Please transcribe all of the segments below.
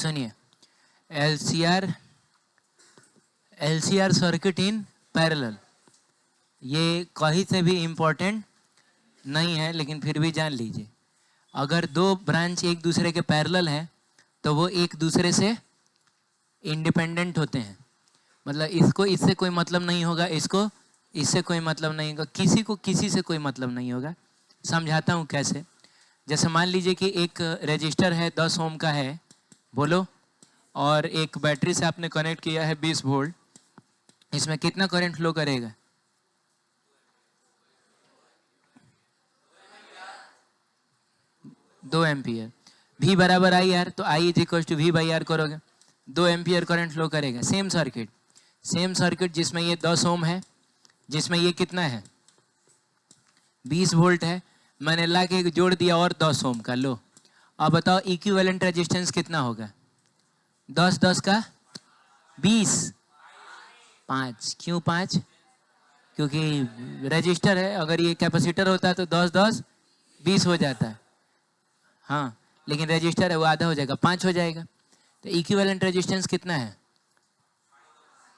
सुनिए, LCR circuit in parallel, ये कहीं से भी इम्पोर्टेंट नहीं है, लेकिन फिर भी जान लीजिए। अगर दो ब्रांच एक दूसरे के पैरेलल हैं तो वो एक दूसरे से इंडिपेंडेंट होते हैं। मतलब इसको इससे कोई मतलब नहीं होगा, इसको इससे कोई मतलब नहीं होगा, किसी को किसी से कोई मतलब नहीं होगा। समझाता हूँ कैसे। जैसे मान लीजिए कि एक रजिस्टर है 10 ओम का है, बोलो, और एक बैटरी से आपने कनेक्ट किया है 20 वोल्ट। इसमें कितना करंट फ्लो करेगा? 2 एम्पियर। V बराबर आई आर, तो I is equal to V by R करोगे, 2 एम्पियर करंट फ्लो करेगा। सेम सर्किट जिसमें ये 10 ओम है, जिसमें ये कितना है 20 वोल्ट है, मैंने ला के जोड़ दिया और 10 ओम का। लो अब बताओ इक्विवेलेंट रेजिस्टेंस कितना होगा? 10 10 का 20, 5। क्यों 5? क्योंकि रेजिस्टर है, अगर ये कैपेसिटर होता है तो 10 10 20 हो जाता है। हाँ, लेकिन रेजिस्टर है वो आधा हो जाएगा, 5 हो जाएगा। तो इक्विवेलेंट रेजिस्टेंस कितना है?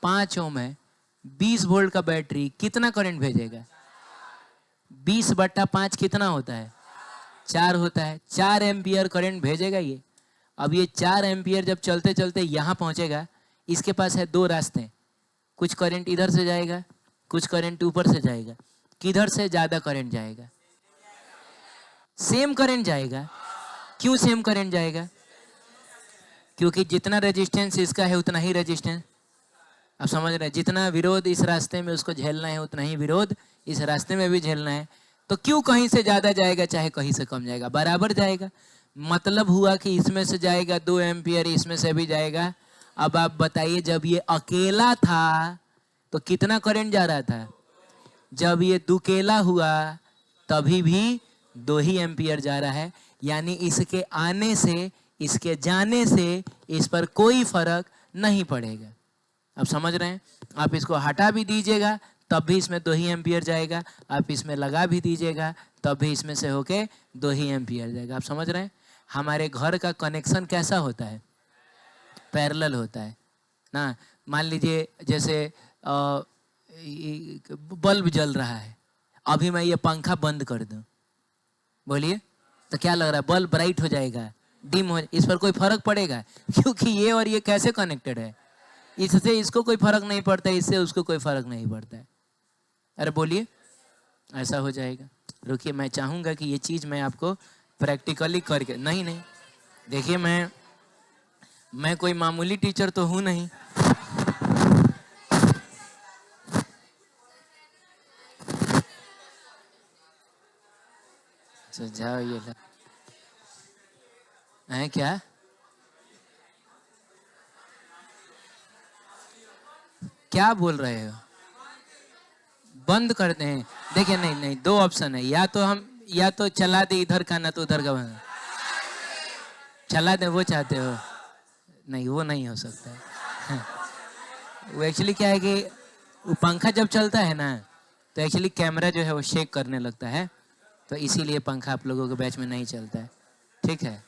5 ओम है। 20 वोल्ट का बैटरी कितना करंट भेजेगा? 20/5 कितना होता है? 4 होता है। 4 एम्पियर करंट भेजेगा ये। अब ये 4 एम्पियर जब चलते चलते यहाँ पहुँचेगा, इसके पास है 2 रास्ते। कुछ करंट इधर से जाएगा, कुछ करंट ऊपर से जाएगा। किधर से ज़्यादा करंट जाएगा? सेम करंट जाएगा। क्यों सेम करंट जाएगा? क्योंकि जितना रेजिस्टेंस इसका है उतना ही रेजिस्टेंस, आप समझ रहे हैं, जितना विरोध इस रास्ते में उसको झेलना है उतना ही विरोध इस रास्ते में भी झेलना है। तो क्यों कहीं से ज़्यादा जाएगा चाहे कहीं से कम जाएगा, बराबर जाएगा। मतलब हुआ कि इसमें से जाएगा 2 एम्पियर, इसमें से भी जाएगा। अब आप बताइए, जब ये अकेला था तो कितना करंट जा रहा था? जब ये दुकेला हुआ तभी भी 2 ही एम्पियर जा रहा है। यानी इसके आने से इसके जाने से इस पर कोई फर्क नहीं पड़ेगा। आप समझ रहे हैं? आप इसको हटा भी दीजिएगा तब भी इसमें 2 ही एम्पियर जाएगा, आप इसमें लगा भी दीजिएगा तब भी इसमें से होके 2 ही एम्पियर जाएगा। आप समझ रहे हैं? हमारे घर का कनेक्शन कैसा होता है? पैरेलल होता है ना। मान लीजिए जैसे बल्ब जल रहा है, अभी मैं ये पंखा बंद कर दूं, बोलिए, तो क्या लग रहा है? बल्ब ब्राइट हो जाएगा, डिम हो, इस पर कोई फर्क पड़ेगा? क्योंकि ये और ये कैसे कनेक्टेड है, इससे इसको कोई फर्क नहीं पड़ता है, इससे उसको कोई फर्क नहीं पड़ता है। अरे बोलिए, ऐसा हो जाएगा। रुकिए, मैं चाहूँगा कि ये चीज़ मैं आपको प्रैक्टिकली करके, नहीं देखिए, मैं कोई मामूली टीचर तो हूँ नहीं। जाओ, ये है क्या? क्या बोल रहे हो? बंद करते हैं? देखिए, नहीं 2 ऑप्शन है, या तो चला दे इधर का, ना तो उधर का बंद। चला दे वो चाहते हो? नहीं, वो नहीं हो सकता है। वो एक्चुअली क्या है कि वो पंखा जब चलता है ना तो एक्चुअली कैमरा जो है वो शेक करने लगता है, तो इसीलिए पंखा आप लोगों के बैच में नहीं चलता है। ठीक है,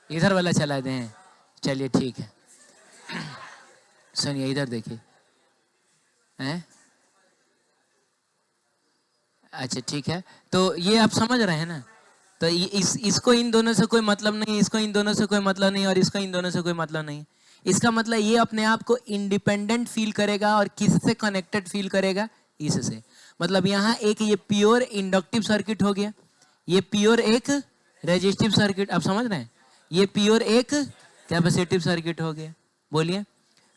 इधर वाला चला दें? चलिए ठीक है। सुनिए, इधर देखिए। हैं? अच्छा ठीक है, तो ये आप समझ रहे हैं ना। तो इसको इन दोनों से कोई मतलब नहीं, इसको इन दोनों से कोई मतलब नहीं, और इसको इन दोनों से कोई मतलब नहीं। इसका मतलब ये अपने आप को इंडिपेंडेंट फील करेगा और किससे कनेक्टेड फील करेगा? इससे। मतलब यहाँ एक ये प्योर इंडक्टिव सर्किट हो गया, ये प्योर एक रेजिस्टिव सर्किट, आप समझ रहे हैं, ये प्योर एक कैपेसिटिव सर्किट हो गया। बोलिए,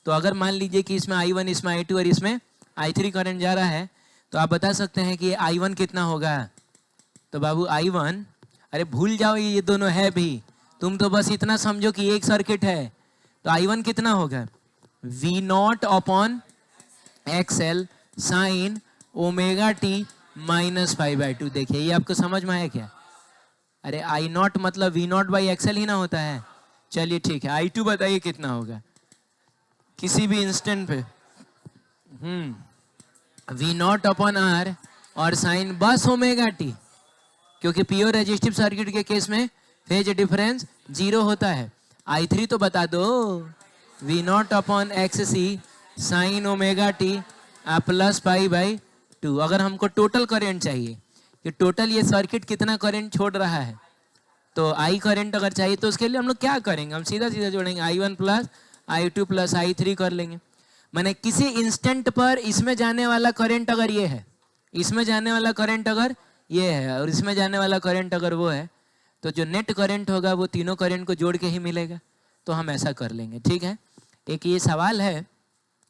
तो अगर मान लीजिए कि इसमें I1, इसमें I2 और इसमें I3 करंट जा रहा है, तो आप बता सकते हैं कि I1 कितना होगा? तो बाबू I1, अरे भूल जाओ ये दोनों है भी, तुम तो बस इतना समझो कि एक सर्किट है। तो I1 कितना होगा? V0 upon XL sine omega t -π/2। देखिए, ये आपको समझ में आया क्या? अरे I0 मतलब V0 बाई XL ही ना होता है। चलिए ठीक है, I2 बताइए कितना होगा किसी भी इंस्टेंट पे? V0 अपॉन R और साइन बस ओमेगा t, क्योंकि प्योर रेजिस्टिव सर्किट के केस में फेज डिफरेंस 0 होता है। I3 तो बता दो, V not upon X C sine omega T plus pi by 2। अगर हमको टोटल करंट चाहिए कि टोटल ये सर्किट कितना करंट छोड़ रहा है, तो आई करंट अगर चाहिए तो उसके लिए हम लोग क्या करेंगे, हम सीधा सीधा जोड़ेंगे I1 plus I2 plus I3 कर लेंगे। मैंने किसी इंस्टेंट पर इसमें जाने वाला करंट अगर ये है, इसमें जाने वाला करंट अगर ये है और इसमें जाने वाला करंट अगर वो है, तो जो नेट करंट होगा वो तीनों करंट को जोड़ के ही मिलेगा। तो हम ऐसा कर लेंगे, ठीक है। एक ये सवाल है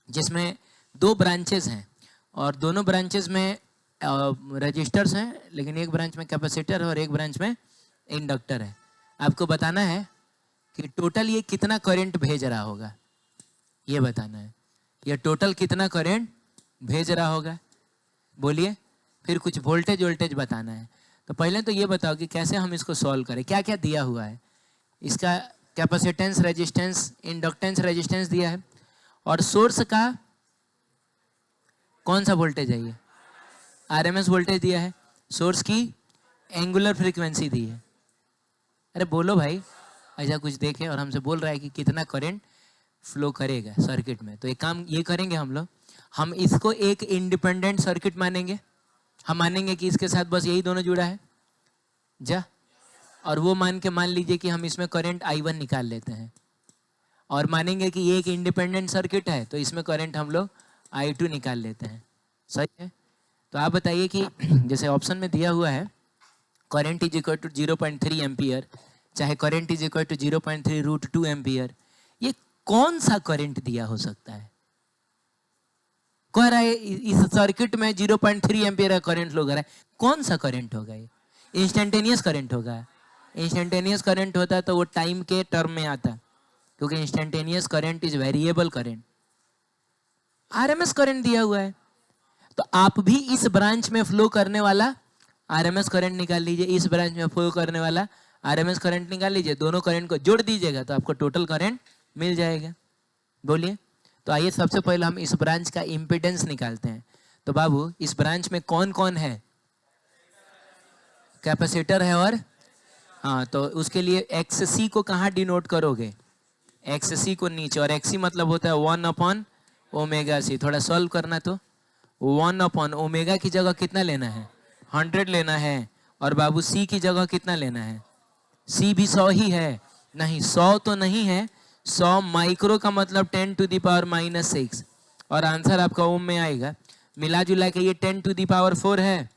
जिसमें 2 ब्रांचेस हैं और दोनों ब्रांचेस में रजिस्टर्स हैं, लेकिन एक ब्रांच में कैपेसिटर है और एक ब्रांच में इंडक्टर है। आपको बताना है कि टोटल ये कितना करंट भेज रहा होगा, ये बताना है। ये टोटल कितना करंट भेज रहा होगा, बोलिए। फिर कुछ वोल्टेज वोल्टेज बताना है। तो पहले तो ये बताओ कि कैसे हम इसको सॉल्व करें, क्या क्या दिया हुआ है। इसका कैपेसिटेंस, रेजिस्टेंस, इंडक्टेंस, रेजिस्टेंस दिया है और सोर्स का कौन सा वोल्टेज है, ये आरएमएस वोल्टेज दिया है। सोर्स की एंगुलर फ्रीक्वेंसी दी है। अरे बोलो भाई, ऐसा कुछ देखे और हमसे बोल रहा है कि कितना करंट फ्लो करेगा सर्किट में। तो एक काम ये करेंगे हम लोग, हम इसको एक इंडिपेंडेंट सर्किट मानेंगे। हम मानेंगे कि इसके साथ बस यही दोनों जुड़ा है जा, और वो मान लीजिए कि हम इसमें करंट I1 निकाल लेते हैं और मानेंगे कि ये एक इंडिपेंडेंट सर्किट है तो इसमें करंट हम लोग I2 निकाल लेते हैं। सही है। तो आप बताइए कि जैसे ऑप्शन में दिया हुआ है current is equal to 0.3 ampere, चाहे current is equal to 0.3√2 ampere, ये कौन सा करंट दिया हो सकता है। कह रहा है इस सर्किट में 0.3 एम्पियर का करंट फ्लो कर रहा है, कौन सा करंट होगा ये। इंस्टेंटेनियस करंट होगा। इंस्टेंटेनियस करंट होता तो वो टाइम के टर्म में आता, क्योंकि instantaneous current is variable current. RMS current दिया हुआ है तो आप भी इस ब्रांच में फ्लो करने वाला आरएमएस करंट निकाल लीजिए, इस ब्रांच में फ्लो करने वाला आरएमएस करंट निकाल लीजिए, दोनों करंट को जोड़ दीजिएगा तो आपको टोटल करंट मिल जाएगा। बोलिए। तो आइए सबसे पहले हम इस ब्रांच का इम्पीडेंस निकालते हैं। तो बाबू इस ब्रांच में कौन कौन है, कैपेसिटर है और हाँ, तो उसके लिए एक्स सी को कहाँ डिनोट करोगे, एक्स सी को नीचे, और एक्स सी मतलब होता है 1/ω/c। थोड़ा सॉल्व करना, तो 1/ω की जगह कितना लेना है, 100 लेना है, और बाबू सी की जगह कितना लेना है, सी भी 100 ही है, नहीं 100 तो नहीं है, 100 माइक्रो का मतलब 10⁻⁻⁶, और आंसर आपका ओम में आएगा। मिला जुला के ये 10⁻⁴ है।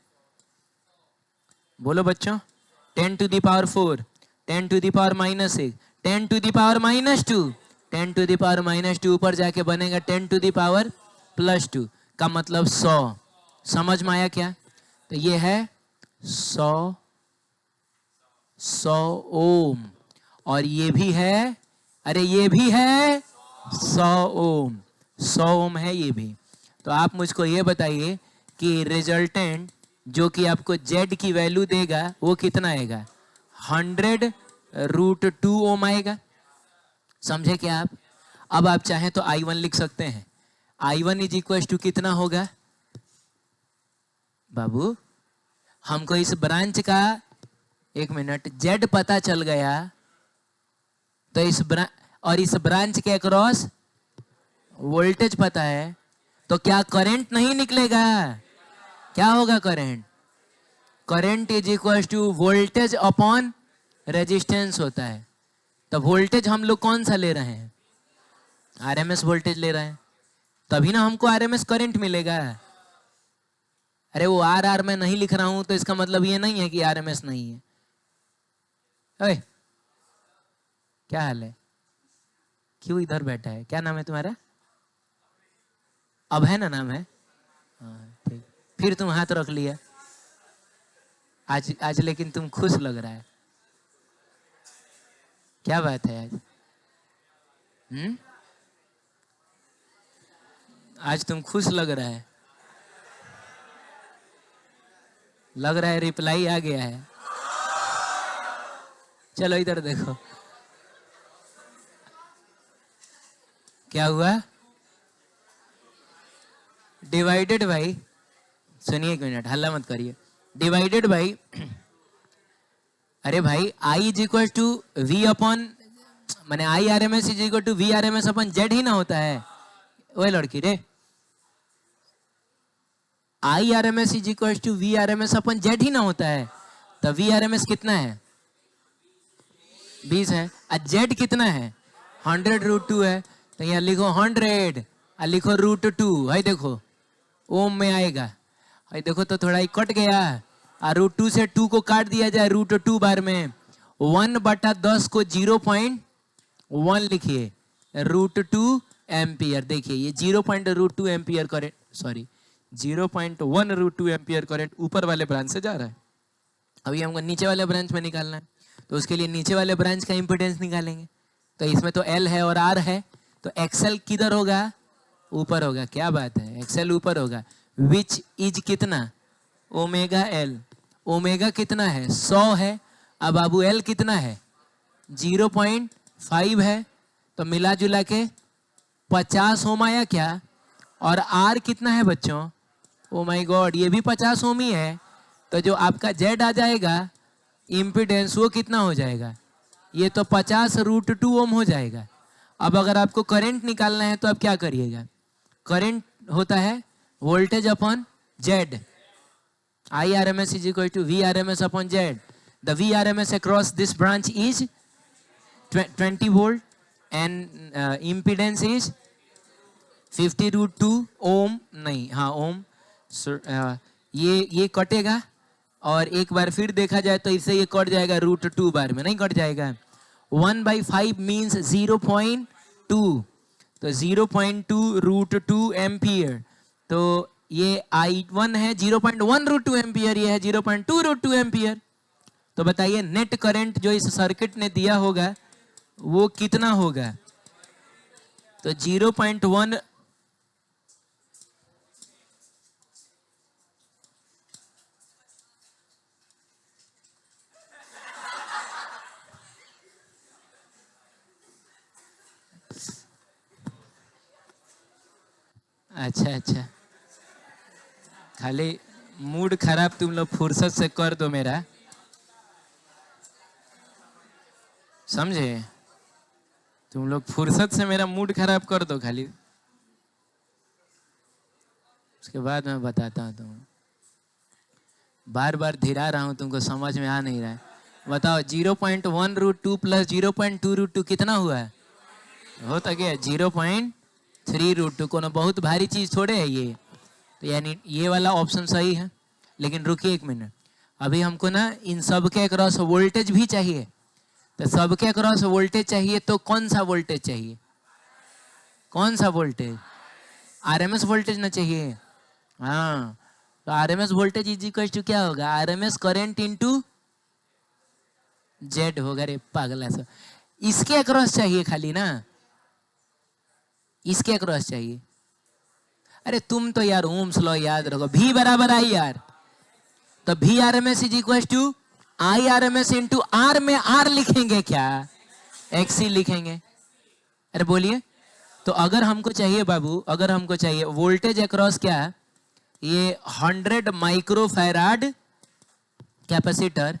बोलो बच्चों, 10⁻⁴, 10⁻⁻⁶, 10⁻⁻2, 10⁻⁻2 ऊपर जाके बनेगा 10⁻+2 का मतलब 100। समझ में आया क्या। तो ये है 100 ओम, और ये भी है, अरे ये भी है 100 ओम, 100 ओम है ये भी। तो आप मुझको ये बताइए कि रिजल्टेंट जो कि आपको Z की वैल्यू देगा वो कितना आएगा, 100√2 ओम आएगा। समझे क्या आप। अब आप चाहें तो I1 लिख सकते हैं। I1 इज इक्वल टू कितना होगा बाबू, हमको इस ब्रांच का, एक मिनट, Z पता चल गया तो इस ब्रांच के अक्रॉस वोल्टेज पता है, तो क्या करंट नहीं निकलेगा, क्या होगा current, current is equal to voltage upon resistance होता है। तो वोल्टेज हम लोग कौन सा ले रहे हैं, आरएमएस वोल्टेज ले रहे हैं, तभी ना हमको आरएमएस करंट मिलेगा। अरे वो आर मैं नहीं लिख रहा हूं तो इसका मतलब ये नहीं है कि आरएमएस नहीं है। ओए क्या हाल है, क्यों इधर बैठा है, क्या नाम है तुम्हारा, अब है ना नाम है, हाँ ठीक। फिर तुम हाथ रख लिया आज लेकिन तुम खुश लग रहा है, क्या बात है आज, आज तुम खुश लग रहा है, लग रहा है रिप्लाई आ गया है। चलो इधर देखो क्या हुआ, डिवाइडेड बाई, सुनिए एक मिनट, हल्ला मत करिए, डिवाइडेड बाई, अरे भाई I is equal to V upon मैंने I R M S is equal to V R M S upon Z ही ना होता है। ओए लड़की रे, I R M S is equal to V R M S upon Z ही ना होता है। तो वी आर एम एस कितना है? 20 है। और जेड कितना है? 100√2 है। तो यहाँ लिखो 100 और लिखो √2। है देखो ओम में आएगा। है देखो तो थोड़ा ही कट गया और √2 से 2 को काट दिया जाए √2 बार में 1/10 को 0.1 लिखिए √2 एम्पियर। देखिए ये 0.2 ampere current, sorry 0.1 ampere current ऊपर वाले ब्रांच से जा रहा है। अभी हमको नीचे वाले ब्रांच में निकालना है, तो उसके लिए नीचे वाले ब्रांच का इम्पिडेंस निकालेंगे। तो इसमें तो एल है और आर है, तो एक्सएल किधर होगा? ऊपर होगा। क्या बात है, एक्सएल ऊपर होगा। विच इज कितना? Omega L. ओमेगा कितना है? 100 है। अब बाबू एल कितना है? 0.5 है। तो मिला जुला के 50 ओम आया क्या? और आर कितना है बच्चों? ओ माय गॉड, ये भी 50 ओम ही है। तो जो आपका जेड आ जाएगा इम्पिडेंस, वो कितना हो जाएगा? ये तो 50√2 ओम हो जाएगा। अब अगर आपको करंट निकालना है तो आप क्या करिएगा? करंट होता है voltage upon Z. I R M S is equal to V R M S upon Z. The V R M S across this branch is 20 volt and impedance is 50√2 ohm, नहीं हाँ ओम। ये कटेगा और एक बार फिर देखा जाए तो इससे ये कट जाएगा √2 बार में, नहीं कट जाएगा। 1/5 मीन्स 0.2, तो 0.2 एम्पियर। तो ये I1 है 0.1 एम्पियर, ये है 0.2 एम्पियर। तो बताइए नेट करंट जो इस सर्किट ने दिया होगा वो कितना होगा? तो 0.1 अच्छा, खाली मूड खराब तुम लोग फुर्सत से कर दो मेरा, समझे? तुम लोग फुर्सत से मेरा मूड खराब कर दो खाली, उसके बाद मैं बताता हूँ तुम। बार बार धीरा रहा हूँ, तुमको समझ में आ नहीं रहा है। बताओ 0.1√2 प्लस 0.2√2 कितना हुआ है? होता क्या? 0.3√2। कोनो बहुत भारी चीज थोड़े है ये। तो यानी ये वाला ऑप्शन सही है। लेकिन रुकिए एक मिनट, अभी हमको ना इन सब के अक्रॉस वोल्टेज भी चाहिए। तो सबके अक्रॉस वोल्टेज चाहिए तो कौन सा वोल्टेज चाहिए? कौन सा वोल्टेज? आरएमएस वोल्टेज ना चाहिए। हाँ, तो RMS voltage is equal to क्या होगा? आरएमएस करंट इनटू जेड होगा। रे पागला सा, इसके अक्रॉस चाहिए खाली ना, इसके अक्रॉस चाहिए। अरे तुम तो यार ओम्स लॉ याद रखो, भी बराबर आई यार। तो भी R M S is equal to I R M S into R में आर लिखेंगे क्या? एक्सी लिखेंगे। अरे बोलिए, तो अगर हमको चाहिए बाबू, अगर हमको चाहिए वोल्टेज अक्रॉस क्या, ये 100 माइक्रोफैराड कैपेसिटर,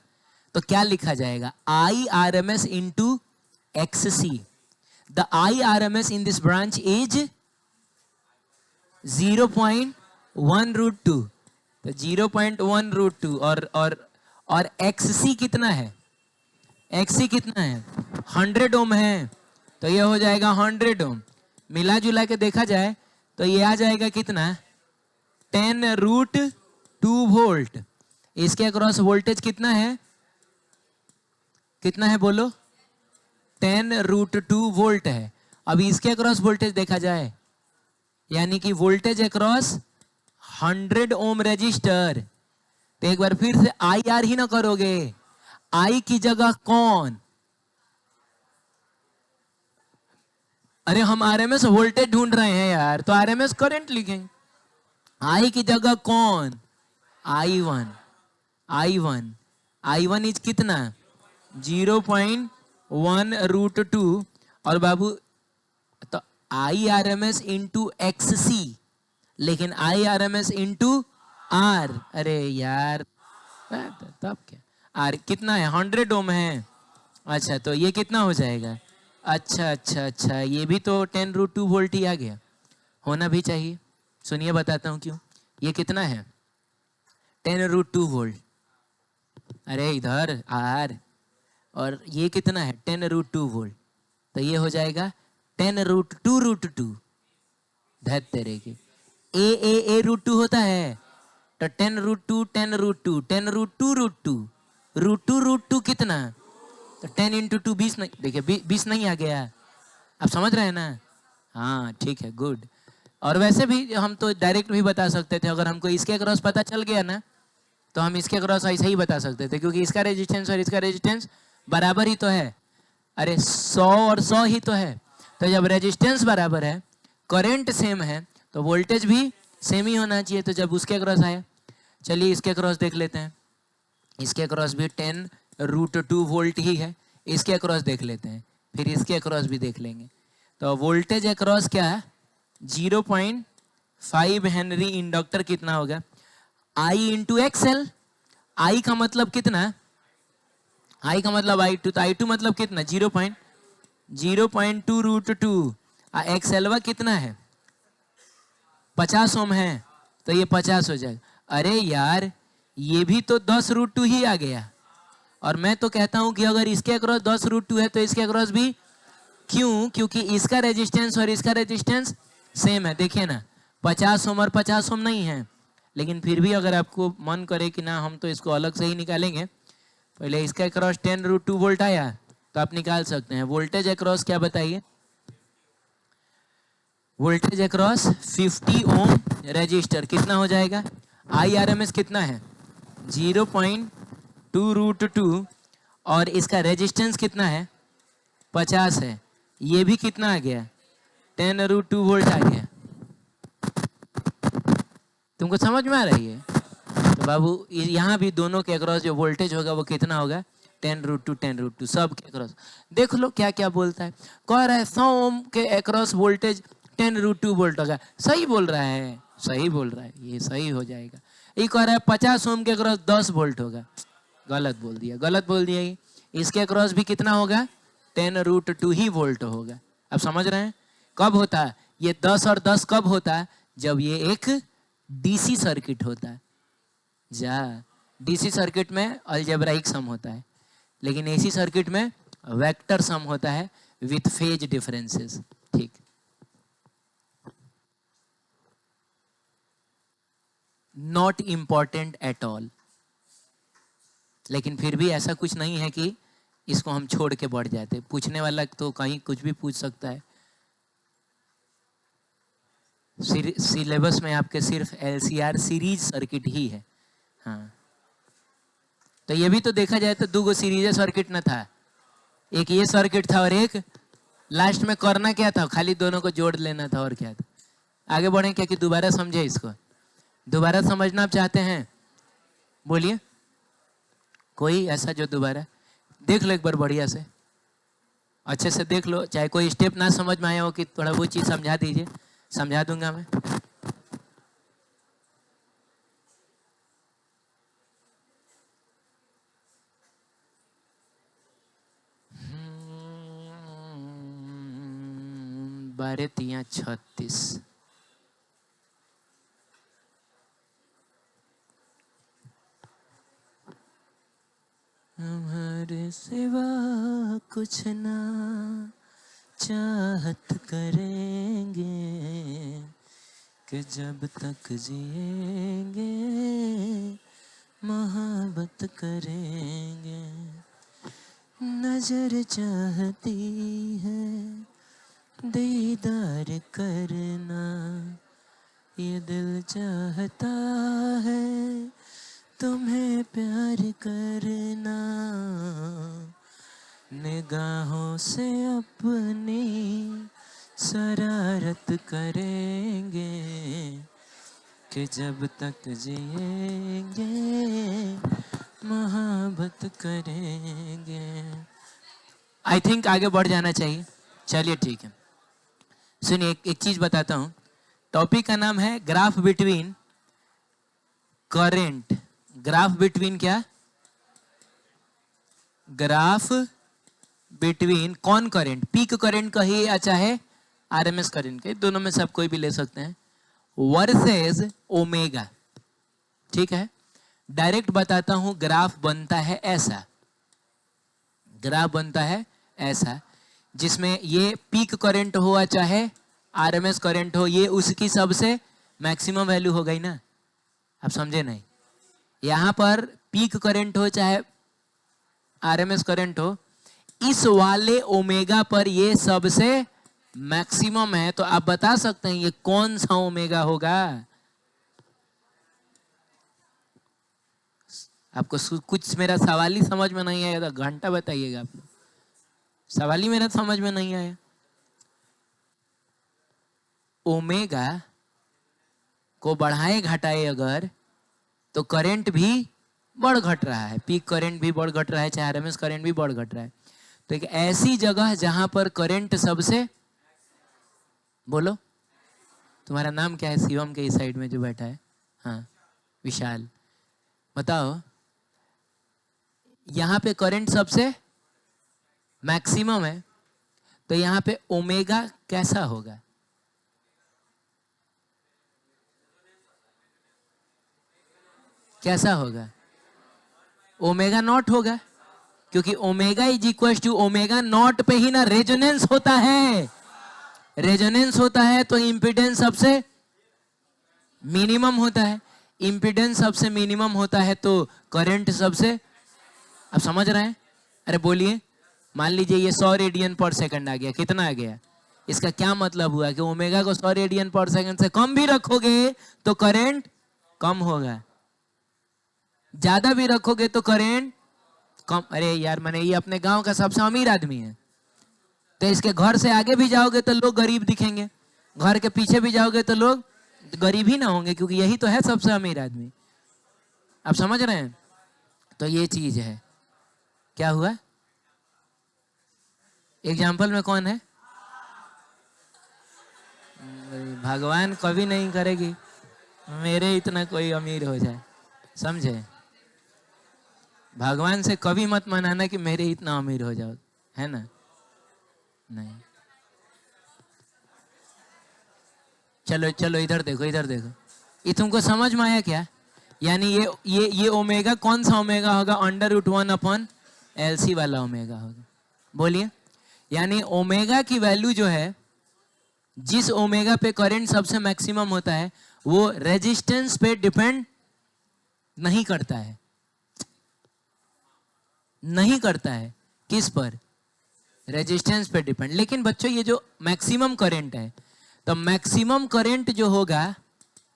तो क्या लिखा जाएगा? I R M S into X C. The I R M S in this branch is 0.1√2। तो 0.1√2 और XC कितना है? XC कितना है? 100 ओम है। तो ये हो जाएगा 100 ओम। मिला जुला के देखा जाए तो ये आ जाएगा कितना? 10√2 वोल्ट। इसके अक्रॉस वोल्टेज कितना है? कितना है बोलो? 10√2 वोल्ट है। अब इसके अक्रॉस वोल्टेज देखा जाए, यानी कि वोल्टेज अक्रॉस 100 ओम रेजिस्टर। तो एक बार फिर से आई आर ही ना करोगे, आई की जगह कौन? अरे हम आरएमएस वोल्टेज ढूंढ रहे हैं यार, तो आरएमएस करंट लिखेंगे। आई की जगह कौन? I1। I1 इज कितना? 0.1√2। और बाबू तो I R M S into X C, लेकिन I R M S into R. अरे यार तब क्या, आर कितना है? 100 ओम है। अच्छा, तो ये कितना हो जाएगा? अच्छा अच्छा अच्छा, ये भी तो 10√2 वोल्ट ही आ गया, होना भी चाहिए। सुनिए बताता हूँ क्यों। ये कितना है? 10√2 वोल्ट। अरे इधर आर। और ये कितना है? 10√2 वोल्ट। तो ये हो जाएगा 10√2√2। धत तेरे के, ए√2 होता है। तो 10√2 10√2 10√2√2 √2 कितना? तो 10 इंटू 2 20 नहीं, देखिए 20 नहीं आ गया। आप समझ रहे हैं ना? हाँ ठीक है, गुड। और वैसे भी हम तो डायरेक्ट भी बता सकते थे, अगर हमको इसके क्रॉस पता चल गया ना तो हम इसके क्रॉस ऐसे ही बता सकते थे, क्योंकि इसका रेजिस्टेंस और इसका रेजिस्टेंस बराबर ही तो है। अरे 100 और 100 ही तो है। तो जब रेजिस्टेंस बराबर है, करंट सेम है, तो वोल्टेज भी सेम ही होना चाहिए। तो जब उसके क्रॉस आया, चलिए इसके क्रॉस देख लेते हैं। इसके क्रॉस भी 10√2 वोल्ट ही है। इसके क्रॉस देख लेते हैं, फिर इसके क्रॉस भी देख लेंगे। तो वोल्टेज अक्रॉस क्या है? 0.5 हेनरी इंडक्टर कितना होगा? आई इंटू एक्सएल। आई का मतलब कितना? आई का मतलब I2, तो I2 मतलब कितना? 0.2√2। एक्सएलवा कितना है? 50 ओम है, तो ये 50 हो जाएगा। अरे यार, ये भी तो 10√2 ही आ गया। और मैं तो कहता हूं कि अगर इसके अक्रॉस 10√2 है तो इसके अक्रॉस भी। क्यों? क्योंकि इसका रेजिस्टेंस और इसका रेजिस्टेंस सेम है। देखिए ना, 50 ओम और 50 ओम नहीं है। लेकिन फिर भी अगर आपको मन करे कि ना हम तो इसको अलग से ही निकालेंगे, पहले इसका अक्रॉस 10√2 वोल्ट आया तो आप निकाल सकते हैं। वोल्टेज अक्रॉस क्या बताइए? वोल्टेज अक्रॉस 50 ओम रेजिस्टर कितना हो जाएगा? IRMS कितना है? 0.2√2। और इसका रेजिस्टेंस कितना है? 50 है। ये भी कितना आ गया? 10√2 वोल्ट आ गया। तुमको समझ में आ रही है? तो बाबू यहाँ भी दोनों के अक्रॉस जो वोल्टेज होगा वो कितना होगा? 10√2 10√2 सब के अक्रॉस। देख लो क्या क्या बोलता है। कह रहा है 100 ओम के अक्रॉस वोल्टेज 10√2 वोल्ट होगा। सही बोल रहा है, सही बोल रहा है, ये सही हो जाएगा। ये कह रहा है 50 ओम के अक्रॉस 10 वोल्ट होगा। गलत बोल दिया, गलत बोल दिया। ये इसके अक्रॉस भी कितना होगा? 10√2 ही वोल्ट होगा। अब समझ रहे हैं? कब होता है ये 10 और 10? कब होता है? जब ये एक डीसी सर्किट होता है। जा, डीसी सर्किट में अलजेब्राइक सम होता है, लेकिन एसी सर्किट में वेक्टर सम होता है विथ फेज डिफरेंसेस। ठीक, नॉट इंपॉर्टेंट एट ऑल। लेकिन फिर भी ऐसा कुछ नहीं है कि इसको हम छोड़ के बढ़ जाते। पूछने वाला तो कहीं कुछ भी पूछ सकता है। सिलेबस में आपके सिर्फ LCR सीरीज सर्किट ही है। हाँ, तो ये भी तो देखा जाए तो 2 सीरीज सर्किट न था। एक ये सर्किट था और एक लास्ट में करना क्या था? खाली दोनों को जोड़ लेना था, और क्या था? आगे बढ़े क्या कि दोबारा समझे इसको? दोबारा समझना आप चाहते हैं? बोलिए, कोई ऐसा जो दोबारा देख लो एक बार बढ़िया से, अच्छे से देख लो। चाहे कोई स्टेप ना समझ में आया हो कि थोड़ा वो चीज़ समझा दीजिए, समझा दूंगा मैं। बारह तिया 36। हमारे सिवा कुछ ना चाहत करेंगे कि जब तक जिएंगे मोहब्बत करेंगे। नजर चाहती है दीदार करना, ये दिल चाहता है तुम्हें प्यार करना। निगाहों से अपनी शरारत करेंगे कि जब तक जिएंगे मोहब्बत करेंगे। आई थिंक आगे बढ़ जाना चाहिए। चलिए ठीक है, सुनिए एक चीज बताता हूँ। टॉपिक का नाम है graph between current. Graph between क्या? ग्राफ बिटवीन कौन करंट, पीक करंट कहिए या चाहे आरएमएस करंट कहिए, दोनों में सब कोई भी ले सकते हैं, वर्सेस ओमेगा। ठीक है, डायरेक्ट बताता हूं, ग्राफ बनता है ऐसा, ग्राफ बनता है ऐसा, जिसमें ये पीक करंट हो या चाहे आरएमएस करंट हो, ये उसकी सबसे मैक्सिमम वैल्यू हो गई ना। आप समझे नहीं, यहां पर पीक करंट हो चाहे आरएमएस करंट हो, इस वाले ओमेगा पर ये सबसे मैक्सिमम है। तो आप बता सकते हैं ये कौन सा ओमेगा होगा? आपको कुछ मेरा सवाल ही समझ में नहीं आया तो घंटा बताइएगा। आप सवाल ही मेरा समझ में नहीं आया। ओमेगा को बढ़ाए घटाए अगर, तो करंट भी बढ़ घट रहा है, पीक करंट भी बढ़ घट रहा है, चाहे आरएमएस करंट भी बढ़ घट रहा है। तो एक ऐसी जगह जहां पर करंट सबसे, बोलो तुम्हारा नाम क्या है? शिवम के इस साइड में जो बैठा है, हाँ विशाल, बताओ यहां पे करंट सबसे मैक्सिमम है, तो यहां पे ओमेगा कैसा होगा? कैसा होगा? ओमेगा नॉट होगा, क्योंकि omega is equal to omega not पे ही ना रेजोनेंस होता है। रेजोनेंस होता है तो इंपिडेंस सबसे मिनिमम होता है, इंपिडेंस सबसे मिनिमम होता है तो करंट सबसे, आप समझ रहे हैं? अरे बोलिए, मान लीजिए ये 100 रेडियन पर सेकंड आ गया, कितना आ गया? इसका क्या मतलब हुआ कि ओमेगा को 100 रेडियन पर सेकंड से कम भी रखोगे तो करंट कम होगा, ज्यादा भी रखोगे तो करंट कम। अरे यार, मैंने ये अपने गांव का सबसे अमीर आदमी है, तो इसके घर से आगे भी जाओगे तो लोग गरीब दिखेंगे, घर के पीछे भी जाओगे तो लोग गरीब ही ना होंगे, क्योंकि यही तो है सबसे अमीर आदमी। आप समझ रहे हैं? तो ये चीज है। क्या हुआ? एग्जाम्पल में कौन है? भगवान कभी नहीं करेगी मेरे इतना कोई अमीर हो जाए, समझे? भगवान से कभी मत मनाना कि मेरे इतना अमीर हो जाओ, है ना? नहीं। चलो चलो इधर देखो, इधर देखो, ये तुमको समझ में आया क्या? यानी ये ओमेगा कौन सा ओमेगा होगा? √1/LC वाला ओमेगा होगा। बोलिए, यानी ओमेगा की वैल्यू जो है, जिस ओमेगा पे करंट सबसे मैक्सिमम होता है, वो रेजिस्टेंस पे डिपेंड नहीं करता है, नहीं करता है। किस पर? रेजिस्टेंस पे डिपेंड। लेकिन बच्चों ये जो मैक्सिमम करंट है, तो मैक्सिमम करंट जो होगा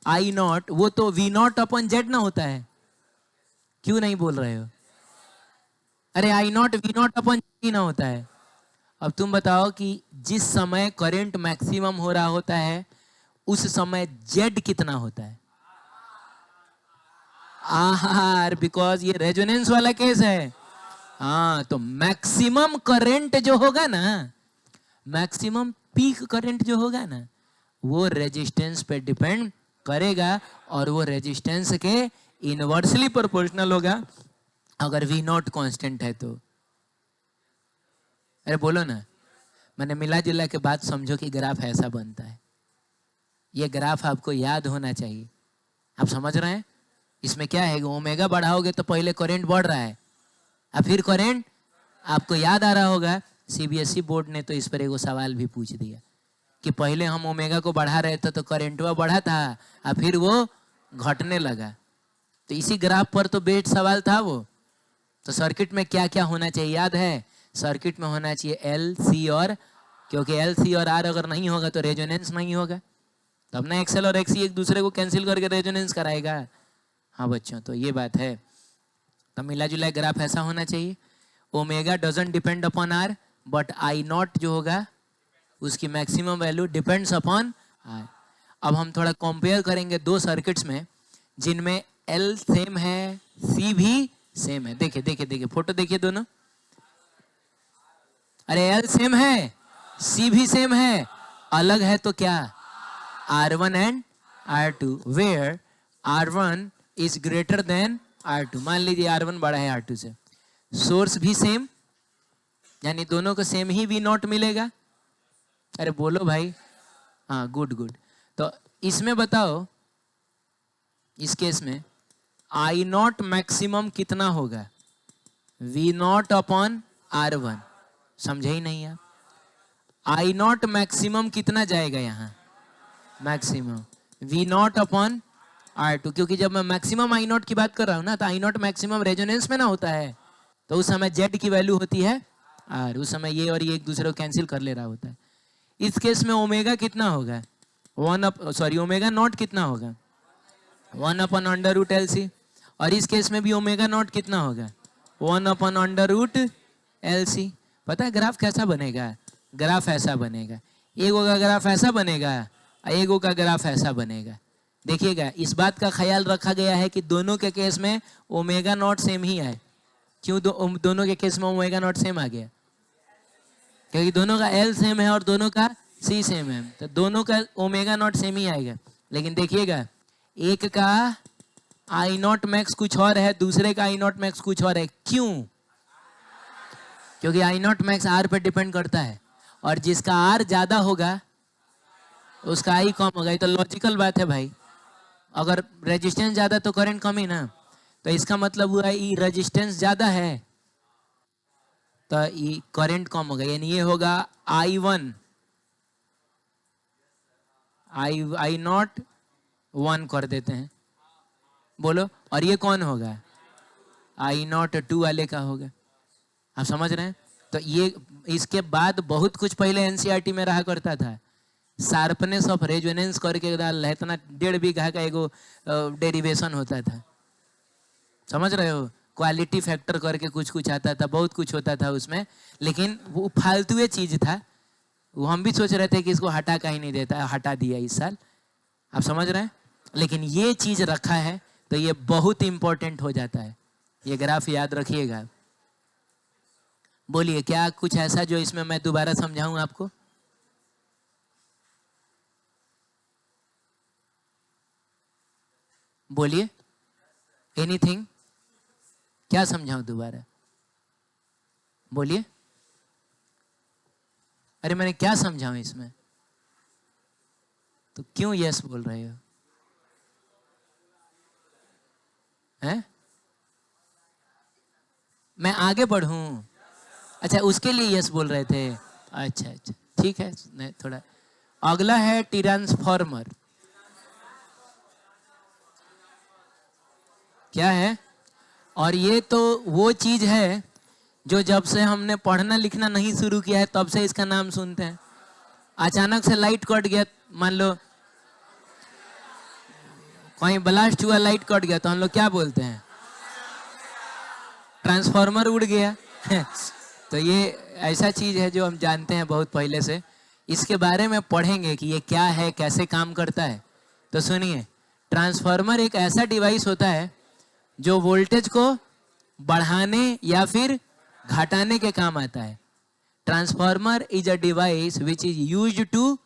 आई नॉट, वो तो V0/Z ना होता है। क्यों नहीं बोल रहे हो? अरे I0 V0/Z ना होता है। अब तुम बताओ कि जिस समय करंट मैक्सिमम हो रहा होता है, उस समय Z कितना होता है? आहार, बिकॉज ये रेजोनेंस वाला केस है। हाँ, तो मैक्सिमम करंट जो होगा ना, मैक्सिमम पीक करंट जो होगा ना, वो रेजिस्टेंस पे डिपेंड करेगा, और वो रेजिस्टेंस के इनवर्सली प्रोपोर्शनल होगा अगर V0 कांस्टेंट है तो। अरे बोलो ना, मैंने मिला जुला के बात समझो कि ग्राफ ऐसा बनता है। ये ग्राफ आपको याद होना चाहिए। आप समझ रहे हैं? इसमें क्या है, ओमेगा बढ़ाओगे तो पहले करंट बढ़ रहा है, और फिर करंट, आपको याद आ रहा होगा सीबीएसई बोर्ड ने तो इस पर एक सवाल भी पूछ दिया कि पहले हम ओमेगा को बढ़ा रहे थे तो करंटवा बढ़ा था, और फिर वो घटने लगा। तो इसी ग्राफ पर तो बेस्ड सवाल था वो। तो सर्किट में क्या क्या होना चाहिए याद है? सर्किट में होना चाहिए एल, सी और, क्योंकि एल, सी और आर अगर नहीं होगा तो रेजोनेंस नहीं होगा, तब ना एक्सएल और एक्सी एक दूसरे को कैंसिल करके रेजोनेंस कराएगा। हाँ बच्चों, तो ये बात है। तो मिला जुला ग्राफ ऐसा होना चाहिए, omega doesn't depend upon R, but I0 जो होगा उसकी maximum value depends upon R. अब हम थोड़ा कंपेयर करेंगे दो सर्किट्स में जिनमें एल सेम है, सी भी सेम है। देखिए देखिए देखिए, फोटो देखिए दोनों। अरे एल सेम है, सी भी सेम है, अलग है तो क्या? R1 and R2, where R1 is greater than R2। मान लीजिए R1 बड़ा है R2 से। सोर्स भी सेम, यानी दोनों को सेम ही वी नॉट मिलेगा। अरे बोलो भाई, हाँ गुड गुड। तो इसमें बताओ, इस केस में आई नॉट मैक्सिमम कितना होगा? V not upon R1। समझे ही नहीं आप? आई नॉट मैक्सिमम कितना जाएगा यहाँ? Maximum we not upon R2, क्योंकि जब मैं मैक्सिमम आई नॉट की बात कर रहा हूँ ना, तो आई नॉट मैक्सिमम रेजोनेंस में ना होता है, तो उस समय जेड की वैल्यू होती है R। उस समय ये और ये एक दूसरे को कैंसिल कर ले रहा होता है। इस केस में ओमेगा कितना होगा? ओमेगा नॉट कितना होगा? 1/√LC। और इस केस में भी ओमेगा नॉट कितना होगा? 1/√LC। पता है ग्राफ कैसा बनेगा? ग्राफ ऐसा बनेगा, एगो का ग्राफ ऐसा बनेगा, एगो का ग्राफ ऐसा बनेगा। देखिएगा, इस बात का ख्याल रखा गया है कि दोनों के केस में ओमेगा नॉट सेम ही आए। क्यों दोनों के केस में ओमेगा नॉट सेम आ गया? क्योंकि दोनों का L सेम है और दोनों का C सेम है, तो दोनों का ओमेगा नॉट सेम ही आएगा। लेकिन देखिएगा, एक का आई नॉट मैक्स कुछ और है, दूसरे का आई नॉट मैक्स कुछ और है। क्यों? क्योंकि आई नॉट मैक्स R पर डिपेंड करता है, और जिसका R ज्यादा होगा उसका आई कम होगा। ये तो लॉजिकल बात है भाई। अगर रेजिस्टेंस ज्यादा तो करंट कम ही ना, तो इसका मतलब हुआ ये रेजिस्टेंस ज्यादा है तो ये करंट कम होगा, यानी ये होगा I1 आई नॉट 1 कर देते हैं, बोलो। और ये कौन होगा? आई नॉट 2 वाले का होगा। आप समझ रहे हैं? तो ये इसके बाद बहुत कुछ पहले एनसीईआरटी में रहा करता था, शार्पनेस ऑफ रेजोनेंस करके डाल इतना 1.5 बीघा का एगो डेरिवेशन होता था। समझ रहे हो? क्वालिटी फैक्टर करके कुछ कुछ आता था, बहुत कुछ होता था उसमें, लेकिन वो फालतू चीज था। वो हम भी सोच रहे थे कि इसको हटा का ही नहीं देता, हटा दिया इस साल। आप समझ रहे हैं? लेकिन ये चीज रखा है तो ये बहुत इंपॉर्टेंट हो जाता है। ये ग्राफ याद रखिएगा। बोलिए, क्या कुछ ऐसा जो इसमें मैं दोबारा समझाऊं आपको? बोलिए, एनीथिंग? क्या समझाऊं दोबारा? बोलिए। अरे मैंने क्या समझाऊं इसमें? तो क्यों यस बोल रहे हो? हैं? मैं आगे बढ़ूं? अच्छा, उसके लिए यस बोल रहे थे। अच्छा अच्छा, ठीक है। थोड़ा अगला है ट्रांसफॉर्मर। क्या है? और ये तो वो चीज है जो जब से हमने पढ़ना लिखना नहीं शुरू किया है तब से इसका नाम सुनते हैं। अचानक से लाइट कट गया, मान लो कहीं ब्लास्ट हुआ, लाइट कट गया, तो हम लोग क्या बोलते हैं? ट्रांसफॉर्मर उड़ गया। तो ये ऐसा चीज है जो हम जानते हैं बहुत पहले से। इसके बारे में पढ़ेंगे कि ये क्या है, कैसे काम करता है। तो सुनिए, ट्रांसफॉर्मर एक ऐसा डिवाइस होता है जो वोल्टेज को बढ़ाने या फिर घटाने के काम आता है। Transformer is a device which is used to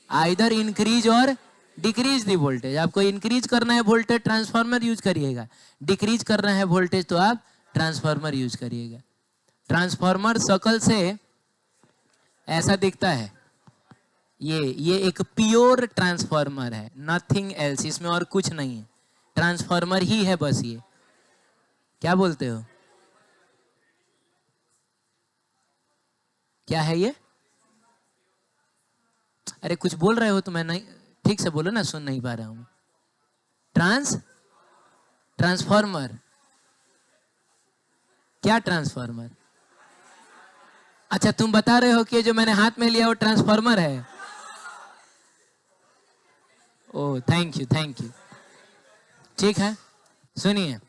either increase और डिक्रीज दी वोल्टेज। आपको इंक्रीज करना है वोल्टेज, ट्रांसफॉर्मर यूज करिएगा। डिक्रीज करना है वोल्टेज तो आप ट्रांसफॉर्मर यूज करिएगा। ट्रांसफॉर्मर शकल से ऐसा दिखता है। ये एक प्योर ट्रांसफॉर्मर है, नथिंग एल्स। इसमें और कुछ नहीं है, ट्रांसफॉर्मर ही है बस। ये क्या बोलते हो? क्या है ये? अरे कुछ बोल रहे हो तो मैं नहीं, ठीक से बोलो ना, सुन नहीं पा रहा हूं। ट्रांसफॉर्मर? क्या ट्रांसफॉर्मर? अच्छा, तुम बता रहे हो कि जो मैंने हाथ में लिया वो ट्रांसफॉर्मर है? ओह, थैंक यू थैंक यू। ठीक है, सुनिए,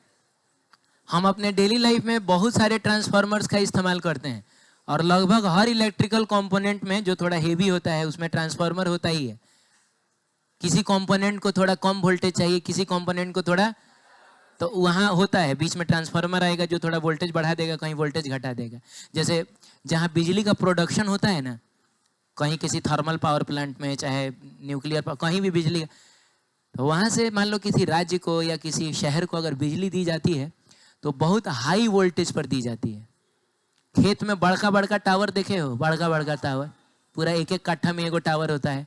हम अपने डेली लाइफ में बहुत सारे ट्रांसफॉर्मर्स का इस्तेमाल करते हैं, और लगभग हर इलेक्ट्रिकल कंपोनेंट में जो थोड़ा हेवी होता है उसमें ट्रांसफॉर्मर होता ही है। किसी कंपोनेंट को थोड़ा कम वोल्टेज चाहिए, किसी कंपोनेंट को थोड़ा, तो वहाँ होता है बीच में ट्रांसफार्मर आएगा जो थोड़ा वोल्टेज बढ़ा देगा, कहीं वोल्टेज घटा देगा। जैसे जहाँ बिजली का प्रोडक्शन होता है ना, कहीं किसी थर्मल पावर प्लांट में, चाहे न्यूक्लियर कहीं भी बिजली, तो वहाँ से मान लो किसी राज्य को या किसी शहर को अगर बिजली दी जाती है तो बहुत हाई वोल्टेज पर दी जाती है। खेत में बड़का बड़का टावर देखे हो, बड़का बड़का टावर, पूरा एक एक कट्ठा में एगो टावर होता है,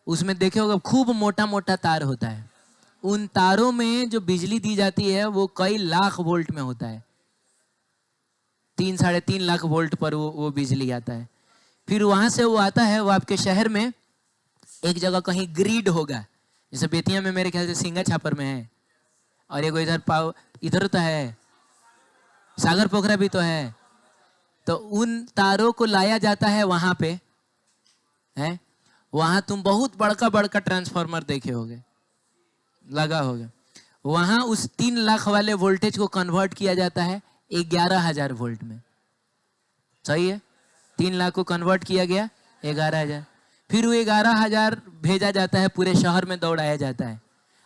उसमें देखे होगा खूब मोटा मोटा तार होता है। उन तारों में जो बिजली दी जाती है वो कई लाख वोल्ट में होता है, 3-3.5 लाख वोल्ट पर वो बिजली आता है। फिर वहां से वो आता है, वो आपके शहर में एक जगह कहीं ग्रिड होगा, जैसे बेतिया में मेरे ख्याल से सिंगा छापर में है, और एगो इधर तो है, सागर पोखरा भी तो है। तो उन तारों को लाया जाता है वहां पे, है वहां तुम बहुत बड़का बड़का ट्रांसफार्मर देखे होगे, लगा होगा। वहां उस 3 लाख वाले वोल्टेज को कन्वर्ट किया जाता है 11,000 वोल्ट में। सही है, 3 लाख को कन्वर्ट किया गया 11,000, फिर वो 11,000 भेजा जाता है, पूरे शहर में दौड़ाया जाता है।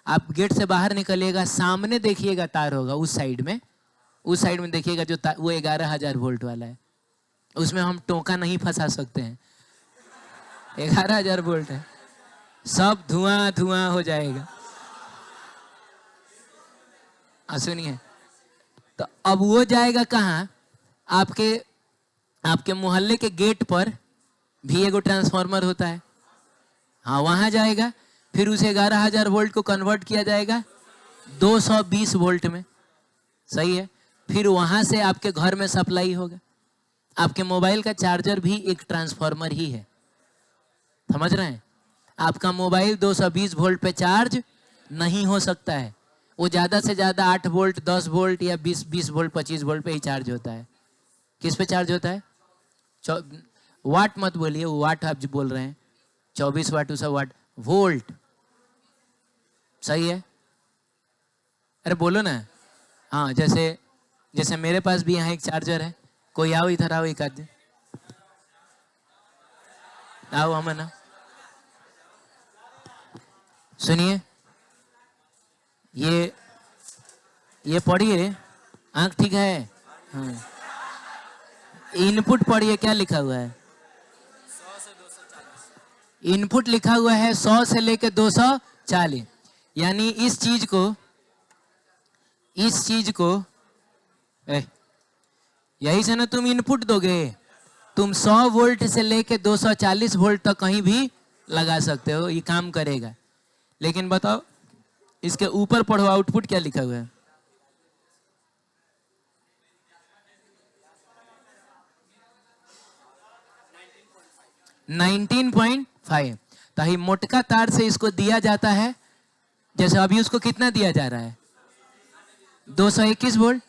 आप गेट से बाहर निकलिएगा, सामने देखिएगा तार होगा उस साइड में, उस साइड में देखिएगा जो वो 11,000 वोल्ट वाला है, उसमें हम टोका नहीं फंसा सकते हैं। 11,000 वोल्ट है, सब धुआं धुआं हो जाएगा। सुनिए, तो अब वो जाएगा कहाँ? आपके मोहल्ले के गेट पर भी एगो ट्रांसफार्मर होता है, हाँ वहां जाएगा। फिर उसे 11,000 वोल्ट को कन्वर्ट किया जाएगा 220 वोल्ट में। सही है, फिर वहां से आपके घर में सप्लाई होगा। आपके मोबाइल का चार्जर भी एक ट्रांसफार्मर ही है, समझ रहे हैं? आपका मोबाइल 220 वोल्ट पे चार्ज नहीं हो सकता है, वो ज़्यादा से ज़्यादा 8 वोल्ट, 10 वोल्ट या 20 वोल्ट, 25 वोल्ट पे ही चार्ज होता है। किस पे चार्ज होता है? वाट मत बोलिए, वाट आप जो बोल रहे हैं, 24 वाट, उस वाट, वोल्ट। सही है, अरे बोलो ना। हाँ, जैसे मेरे पास भी यहाँ एक चार्जर है, कोई आओ इधर, आओ एक आदमी आओ, अमन आओ, सुनिए, ये पढ़िए, आंख ठीक है? हाँ। इनपुट पढ़िए, क्या लिखा हुआ है? 100 से 240। इनपुट लिखा हुआ है 100 से लेके 240, यानी इस चीज को यही से ना तुम इनपुट दोगे, तुम 100 वोल्ट से लेके 240 वोल्ट तक कहीं भी लगा सकते हो, ये काम करेगा। लेकिन बताओ, इसके ऊपर पढ़ो, आउटपुट क्या लिखा हुआ है? $19.5। तो ही मोटका तार से इसको दिया जाता है, जैसे अभी उसको कितना दिया जा रहा है? 221 वोल्ट।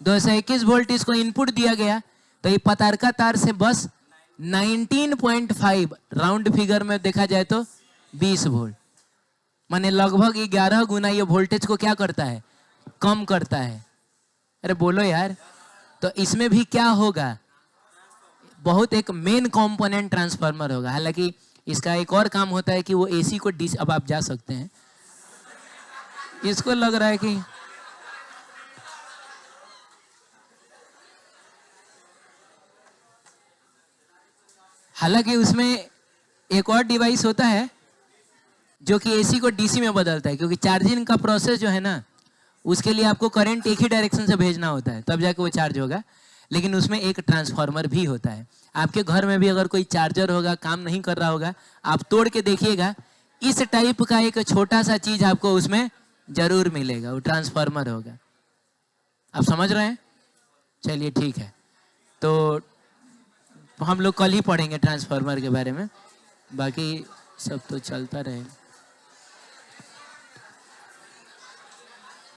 221 वोल्ट इसको इनपुट दिया गया, तो ये पतारका तार से बस 19.5, राउंड फिगर में देखा जाए तो 20 वोल्ट, माने लगभग 11 गुना ये वोल्टेज को क्या करता है? कम करता है। अरे बोलो यार, तो इसमें भी क्या होगा? बहुत एक मेन कंपोनेंट ट्रांसफार्मर होगा। हालांकि इसका एक और काम होता है कि वो एसी को डीसी, अब आप जा सकते हैं, इसको लग रहा है कि हालांकि उसमें एक और डिवाइस होता है जो कि एसी को डीसी में बदलता है, क्योंकि चार्जिंग का प्रोसेस जो है ना, उसके लिए आपको करंट एक ही डायरेक्शन से भेजना होता है, तब जाके वो चार्ज होगा। लेकिन उसमें एक ट्रांसफार्मर भी होता है। आपके घर में भी अगर कोई चार्जर होगा, काम नहीं कर रहा होगा, आप तोड़ के देखिएगा, इस टाइप का एक छोटा सा चीज आपको उसमें जरूर मिलेगा, वो ट्रांसफार्मर होगा। आप समझ रहे हैं? चलिए ठीक है, तो हम लोग कल ही पढ़ेंगे ट्रांसफार्मर के बारे में, बाकी सब तो चलता रहेगा।